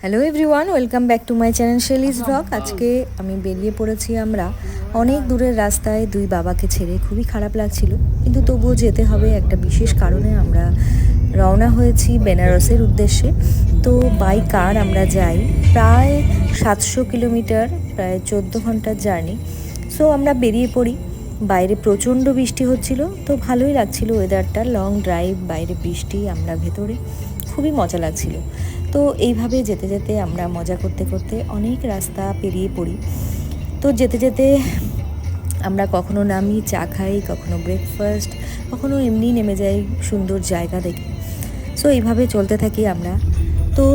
Hello everyone, welcome back to my channel Shelly's blog. আজকে আমি বেরিয়ে পড়েছি আমরা অনেক দূরের রাস্তায় দুই বাবাকে ছেড়ে। খুবই খারাপ লাগছিল, কিন্তু তবুও যেতে হবে একটা বিশেষ কারণে। আমরা রওনা হয়েছি বেনারসের উদ্দেশ্যে। তো বাই কার আমরা যাই প্রায় 700 কিলোমিটার, প্রায় 14 ঘন্টার জার্নি। সো আমরা বেরিয়ে পড়ি। বাইরে প্রচণ্ড বৃষ্টি হচ্ছিল, তো ভালোই লাগছিল ওয়েদারটা। লং ড্রাইভ, বাইরে বৃষ্টি, আমরা ভেতরে, খুবই মজা লাগছিল। তো এইভাবে যেতে যেতে আমরা মজা করতে করতে অনেক রাস্তা পেরিয়ে পড়ি। তো যেতে যেতে আমরা কখনো নামি চা খাই, কখনো ব্রেকফাস্ট, কখনো এমনি নেমে যাই সুন্দর জায়গা দেখে। সো এইভাবে চলতে থাকি আমরা। তো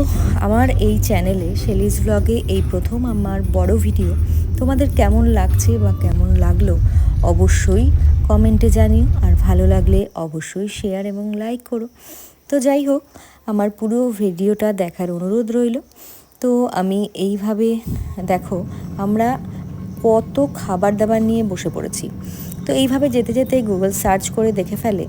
আমার এই চ্যানেলে শেলিজ ব্লগে এই প্রথম আমার বড় ভিডিও। তোমাদের কেমন লাগছে বা কেমন লাগলো অবশ্যই কমেন্টে জানিও, আর ভালো লাগলে অবশ্যই শেয়ার এবং লাইক করো। তো যাই হোক, আমার পুরো ভিডিওটা দেখার অনুরোধ রইল। তো আমি এইভাবে দেখো আমরা কত খাবার দাবার নিয়ে বসে পড়েছি। তো এইভাবে যেতে যেতে গুগল সার্চ করে দেখে ফেলে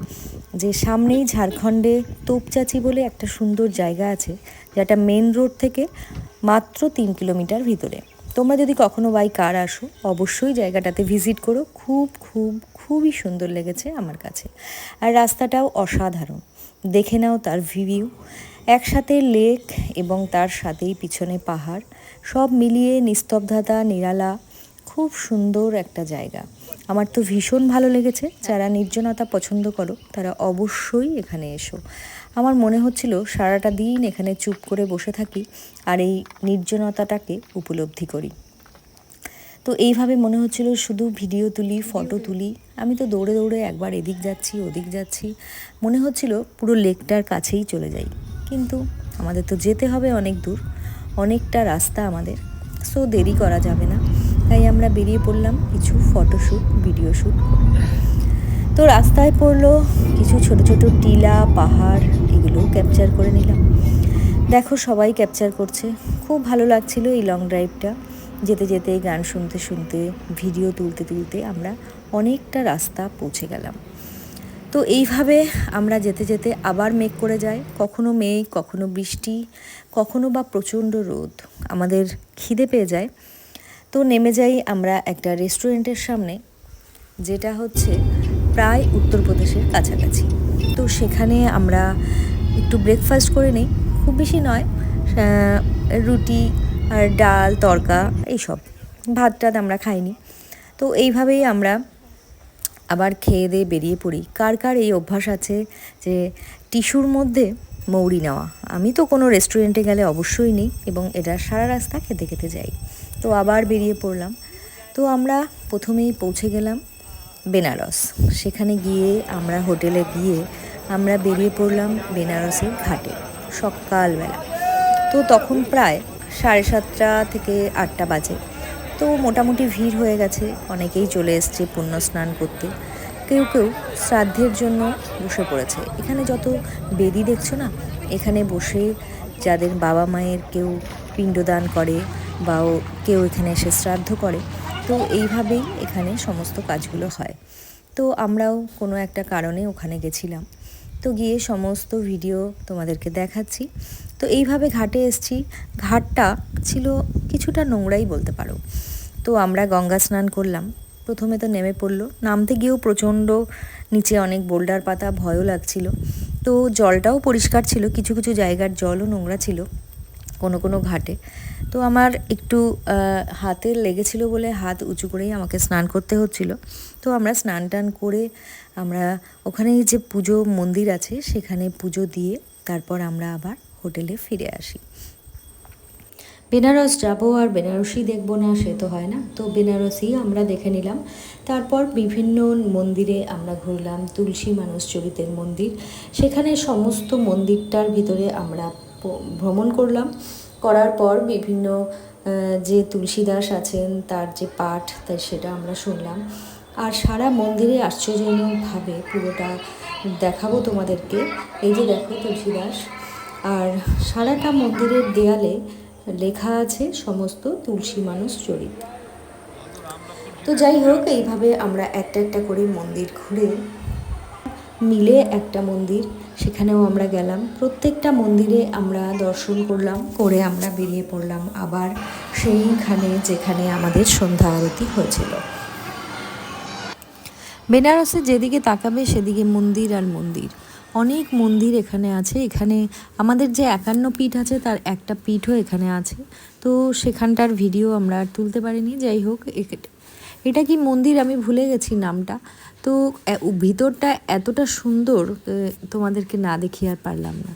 যে সামনেই ঝাড়খণ্ডে তোপচাচি বলে একটা সুন্দর জায়গা আছে, যেটা মেন রোড থেকে মাত্র 3 কিলোমিটার ভিতরে। তোমরা যদি কখনো বাই কার আসো অবশ্যই জায়গাটাতে ভিজিট করো। খুবই সুন্দর লেগেছে আমার কাছে, আর রাস্তাটাও অসাধারণ। দেখে নাও তার ভিউ, একসাথে লেক এবং তার সাথেই পিছনে পাহাড়, সব মিলিয়ে নিস্তব্ধতা, নিরালা, খুব সুন্দর একটা জায়গা। আমার তো ভীষণ ভালো লেগেছে। যারা নির্জনতা পছন্দ করো তারা অবশ্যই এখানে এসো। আমার মনে হচ্ছিল সারাটা দিন এখানে চুপ করে বসে থাকি আর এই নির্জনতাটাকে উপলব্ধি করি। তো এইভাবে মনে হচ্ছিল শুধু ভিডিও তুলি, ফটো তুলি। আমি তো দৌড়ে দৌড়ে একবার এদিক যাচ্ছি ওদিক যাচ্ছি, মনে হচ্ছিল পুরো লেকটার কাছেই চলে যাই। কিন্তু আমাদের তো যেতে হবে অনেক দূর, অনেকটা রাস্তা আমাদের। সো দেরি করা যাবে না, তাই আমরা বেরিয়ে পড়লাম কিছু ফটোশ্যুট, ভিডিও শ্যুট। তো রাস্তায় পড়লো কিছু ছোট ছোট টিলা, পাহাড়, এগুলোও ক্যাপচার করে নিলাম। দেখো সবাই ক্যাপচার করছে। খুব ভালো লাগছিল এই লং ড্রাইভটা। যেতে যেতে গান শুনতে শুনতে, ভিডিও তুলতে তুলতে আমরা অনেকটা রাস্তা পৌঁছে গেলাম। তো এইভাবে আমরা যেতে যেতে আবার মেঘ করে যায়, কখনো মেঘ, কখনো বৃষ্টি, কখনো বা প্রচণ্ড রোদ। আমাদের খিদে পেয়ে যায়। তো নেমে যাই আমরা একটা রেস্টুরেন্টের সামনে, যেটা হচ্ছে প্রায় উত্তরপ্রদেশের কাছাকাছি। তো সেখানে আমরা একটু ব্রেকফাস্ট করে নিই, খুব বেশি নয়, রুটি আর ডাল তড়কা এইসব, ভাত টাত আমরা খাইনি। তো এইভাবেই আমরা আবার খেয়ে দিয়ে বেরিয়ে পড়ি। কার কার এই অভ্যাস আছে যে টিস্যুর মধ্যে মৌরি নেওয়া? আমি তো কোনো রেস্টুরেন্টে গেলে অবশ্যই নিই এবং এটা সারা রাস্তা খেতে খেতে যাই। তো আবার বেরিয়ে পড়লাম। তো আমরা প্রথমেই পৌঁছে গেলাম বেনারস। সেখানে গিয়ে আমরা হোটেলে গিয়ে আমরা বেরিয়ে পড়লাম বেনারসের ঘাটে সকালবেলা। তো তখন প্রায় 7:30 থেকে 8টা বাজে। তো মোটামুটি ভিড় হয়ে গেছে, অনেকেই চলে এসছে পুণ্য স্নান করতে। কেউ কেউ শ্রাদ্ধের জন্য বসে পড়েছে। এখানে যত বেদি দেখছো না, এখানে বসে যাদের বাবা মায়ের কেউ পিণ্ডদান করে বা কেউ এখানে এসে শ্রাদ্ধ করে। তো এইভাবেই এখানে সমস্ত কাজগুলো হয়। তো আমরাও কোনো একটা কারণে ওখানে গেছিলাম। তো গিয়ে সমস্ত ভিডিও তোমাদেরকে দেখাচ্ছি। তো এইভাবে ঘাটে এসছি। ঘাটটা ছিল কিছুটা নোংরাই বলতে পারো। তো আমরা গঙ্গা স্নান করলাম। প্রথমে তো নেমে পড়লো, নামতে গিয়েও প্রচণ্ড নিচে অনেক বোল্ডার পাতা, ভয়ও লাগছিল। তো জলটাও পরিষ্কার ছিল, কিছু কিছু জায়গার জলও নোংরা ছিল কোনো কোনো ঘাটে। তো আমার একটু হাতে লেগেছিল বলে হাত উঁচু করেই আমাকে স্নান করতে হচ্ছিল। তো আমরা স্নান টান করে আমরা ওখানেই যে পুজো মন্দির আছে সেখানে পুজো দিয়ে তারপর আমরা আবার হোটেলে ফিরে আসি। বেনারস যাবো আর বেনারসি দেখবো না সে তো হয় না। তো বেনারসি আমরা দেখে নিলাম। তারপর বিভিন্ন মন্দিরে আমরা ঘুরলাম। তুলসী মানসচরিতের মন্দির, সেখানে সমস্ত মন্দিরটার ভিতরে আমরা ভ্রমণ করলাম। করার পর বিভিন্ন যে তুলসীদাস আছেন তার যে পাঠ, তাই সেটা আমরা শুনলাম। আর সারা মন্দিরে আশ্চর্যজনকভাবে পুরোটা দেখাবো তোমাদেরকে। এই যে দেখো তুলসীদাস, আর সারাটা মন্দিরের দেয়ালে লেখা আছে সমস্ত তুলসী মানস চরিত। তো যাই হোক, এইভাবে আমরা একটা একটা করে মন্দির ঘুরে মিলে একটা মন্দির, সেখানেও আমরা গেলাম। প্রত্যেকটা মন্দিরে আমরা দর্শন করলাম, করে আমরা বেরিয়ে পড়লাম আবার সেইখানে যেখানে আমাদের সন্ধ্যা আরতি হয়েছিল। বেনারসে যেদিকে তাকাবে সেদিকে মন্দির আর মন্দির, অনেক মন্দির এখানে আছে। এখানে আমাদের যে 51 পীঠ আছে তার একটা পীঠও এখানে আছে, তো সেখানটার ভিডিও আমরা আর তুলতে পারিনি। যাই হোক, এটা কি মন্দির আমি ভুলে গেছি নামটা। তো ভিতরটা এতটা সুন্দর, তোমাদেরকে না দেখিয়ে আর পারলাম না।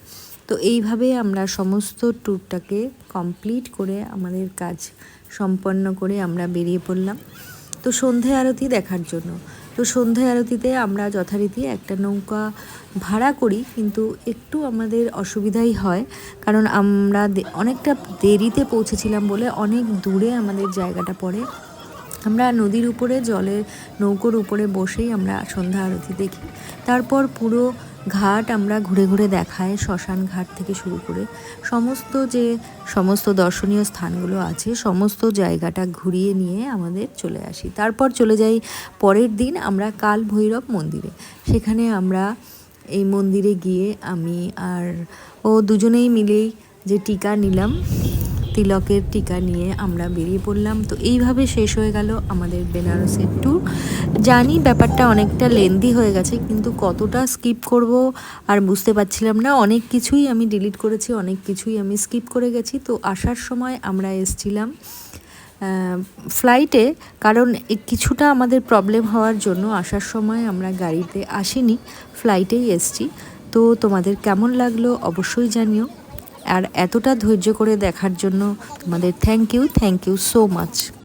তো এইভাবে আমরা সমস্ত ট্যুরটাকে কমপ্লিট করে আমাদের কাজ সম্পন্ন করে আমরা বেরিয়ে পড়লাম তো সন্ধে আরতি দেখার জন্য। তো সন্ধে আরতিতে আমরা যথারীতি একটা নৌকা ভাড়া করি, কিন্তু একটু আমাদের অসুবিধাই হয়, কারণ আমরা অনেকটা দেরিতে পৌঁছেছিলাম বলে অনেক দূরে আমাদের জায়গাটা পড়ে। আমরা নদীর উপরে জলের নৌকোর উপরে বসেই আমরা সন্ধ্যা আরতি দেখি। তারপর পুরো ঘাট আমরা ঘুরে ঘুরে দেখাই, শ্মশান ঘাট থেকে শুরু করে সমস্ত দর্শনীয় স্থানগুলো আছে, সমস্ত জায়গাটা ঘুরিয়ে নিয়ে আমাদের চলে আসি। তারপর চলে যাই পরের দিন আমরা কাল ভৈরব মন্দিরে। সেখানে আমরা এই মন্দিরে গিয়ে আমি আর ও দুজনেই মিলেই যে টিকা নিলাম, তিলকের টিকা নিয়ে আমরা বেরিয়ে পড়লাম। তো এইভাবে শেষ হয়ে গেল আমাদের বেনারসের ট্যুর। জানি ব্যাপারটা অনেকটা লেন্দি হয়ে গেছে, কিন্তু কতটা স্কিপ করব আর বুঝতে পারছিলাম না। অনেক কিছুই আমি ডিলিট করেছি, অনেক কিছুই আমি স্কিপ করে গেছি। তো আসার সময় আমরা এসছিলাম ফ্লাইটে, কারণ কিছুটা আমাদের প্রবলেম হওয়ার জন্য আসার সময় আমরা গাড়িতে আসিনি, ফ্লাইটেই এসছি। তো তোমাদের কেমন লাগলো অবশ্যই জানিও, আর এতটা ধৈর্য করে দেখার জন্য তোমাদের থ্যাংক ইউ সো মাচ।